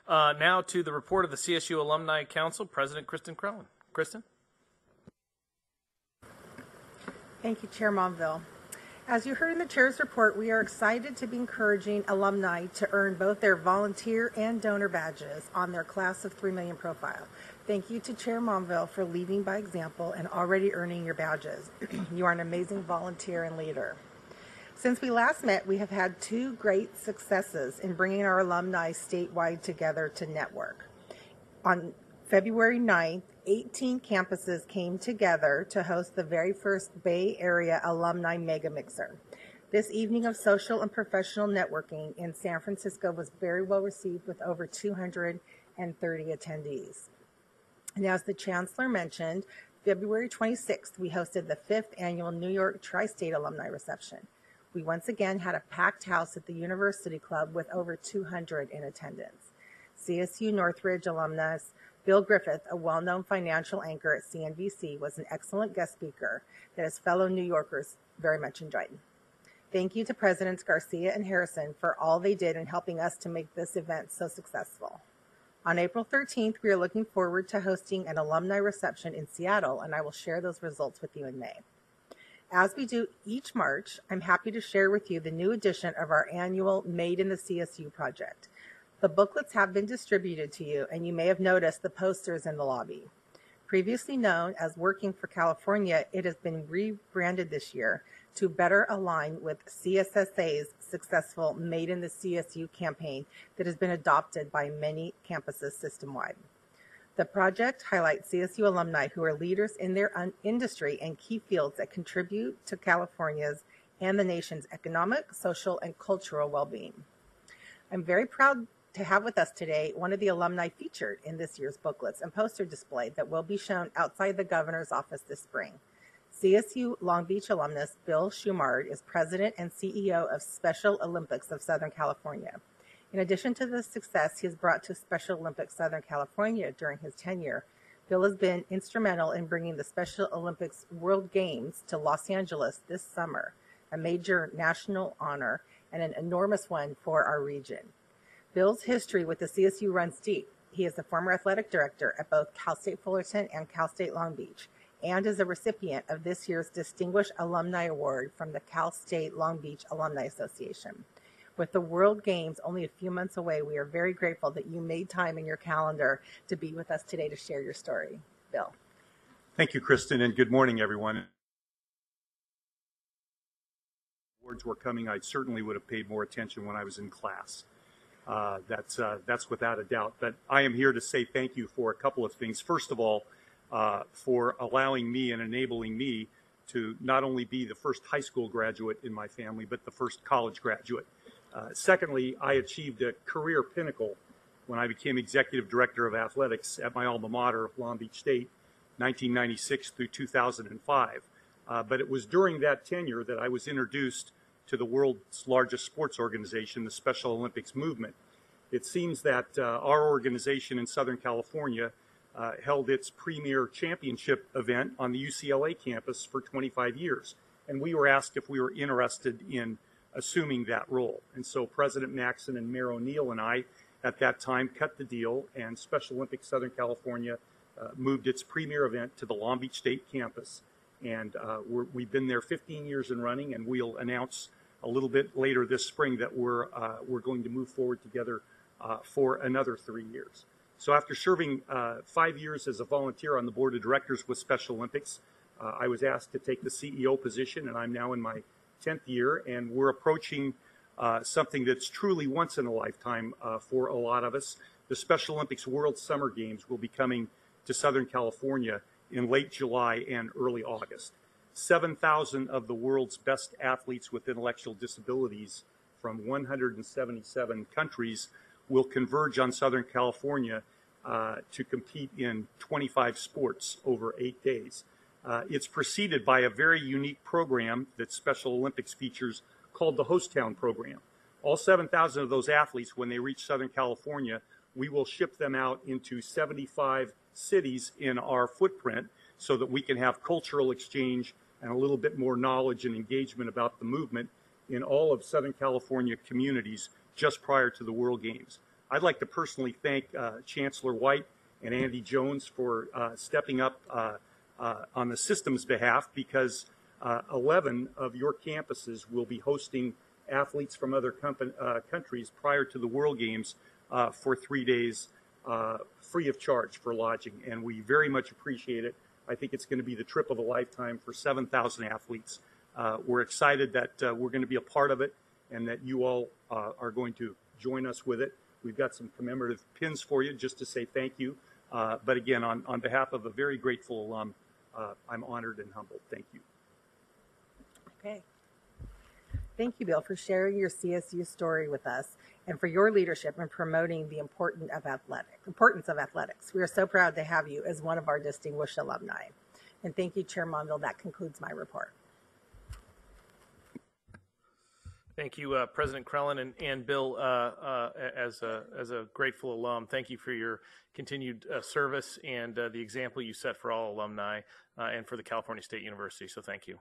Now to the report of the CSU Alumni Council, President Kristen Crellin. Kristen? Thank you, Chair Monville. As you heard in the Chair's report, we are excited to be encouraging alumni to earn both their volunteer and donor badges on their Class of 3 Million profile. Thank you to Chair Monville for leading by example and already earning your badges. You are an amazing volunteer and leader. Since we last met, we have had 2 great successes in bringing our alumni statewide together to network. On February 9th, 18 campuses came together to host the very first Bay Area Alumni Mega Mixer. This evening of social and professional networking in San Francisco was very well received with over 230 attendees. And as the Chancellor mentioned, February 26th, we hosted the 5th annual New York Tri-State Alumni Reception. We once again had a packed house at the University Club with over 200 in attendance. CSU Northridge alumnus Bill Griffith, a well-known financial anchor at CNBC, was an excellent guest speaker that his fellow New Yorkers very much enjoyed. Thank you to Presidents Garcia and Harrison for all they did in helping us to make this event so successful. On April 13th, we are looking forward to hosting an alumni reception in Seattle, and I will share those results with you in May. As we do each March, I'm happy to share with you the new edition of our annual Made in the CSU project. The booklets have been distributed to you, and you may have noticed the posters in the lobby. Previously known as Working for California, it has been rebranded this year to better align with CSSA's successful Made in the CSU campaign that has been adopted by many campuses system-wide. The project highlights CSU alumni who are leaders in their industry and key fields that contribute to California's and the nation's economic, social, and cultural well-being. I'm very proud to have with us today one of the alumni featured in this year's booklets and poster display that will be shown outside the governor's office this spring. CSU Long Beach alumnus Bill Schumard is president and CEO of Special Olympics of Southern California. In addition to the success he has brought to Special Olympics Southern California during his tenure, Bill has been instrumental in bringing the Special Olympics World Games to Los Angeles this summer, a major national honor and an enormous one for our region. Bill's history with the CSU runs deep. He is the former athletic director at both Cal State Fullerton and Cal State Long Beach, and is a recipient of this year's Distinguished Alumni Award from the Cal State Long Beach Alumni Association. With the World Games only a few months away, we are very grateful that you made time in your calendar to be with us today to share your story. Bill. Thank you, Kristen, and good morning, everyone. Awards were coming, I certainly would have paid more attention when I was in class. That's without a doubt. But I am here to say thank you for a couple of things. First of all, for allowing me and enabling me to not only be the first high school graduate in my family, but the first college graduate. Secondly, I achieved a career pinnacle when I became executive director of athletics at my alma mater, Long Beach State, 1996 through 2005. But it was during that tenure that I was introduced to the world's largest sports organization, the Special Olympics movement. It seems that our organization in Southern California held its premier championship event on the UCLA campus for 25 years. And we were asked if we were interested in assuming that role. And so President Maxson and Mayor O'Neill and I, at that time, cut the deal, and Special Olympics Southern California moved its premier event to the Long Beach State campus. And we've been there 15 years in running, and we'll announce a little bit later this spring that we're going to move forward together for another 3 years. So after serving 5 years as a volunteer on the board of directors with Special Olympics, I was asked to take the CEO position, and I'm now in my 10th year, and we're approaching something that's truly once in a lifetime for a lot of us. The Special Olympics World Summer Games will be coming to Southern California in late July and early August. 7,000 of the world's best athletes with intellectual disabilities from 177 countries will converge on Southern California to compete in 25 sports over 8 days. It's preceded by a very unique program that Special Olympics features called the Host Town program. All 7,000 of those athletes, when they reach Southern California, we will ship them out into 75 cities in our footprint so that we can have cultural exchange and a little bit more knowledge and engagement about the movement in all of Southern California communities just prior to the World Games. I'd like to personally thank Chancellor White and Andy Jones for stepping up on the system's behalf, because 11 of your campuses will be hosting athletes from other countries prior to the World Games for 3 days free of charge for lodging, and we very much appreciate it. I think it's going to be the trip of a lifetime for 7,000 athletes. We're excited that we're going to be a part of it and that you all are going to join us with it. We've got some commemorative pins for you just to say thank you. But again, on behalf of a very grateful alum, I'm honored and humbled. Thank you. Okay. Thank you, Bill, for sharing your CSU story with us and for your leadership in promoting the importance of athletics. We are so proud to have you as one of our distinguished alumni. And thank you, Chair Monville. That concludes my report. Thank you, President Crellin and Bill. As a grateful alum, thank you for your continued service and the example you set for all alumni and for the California State University. So thank you.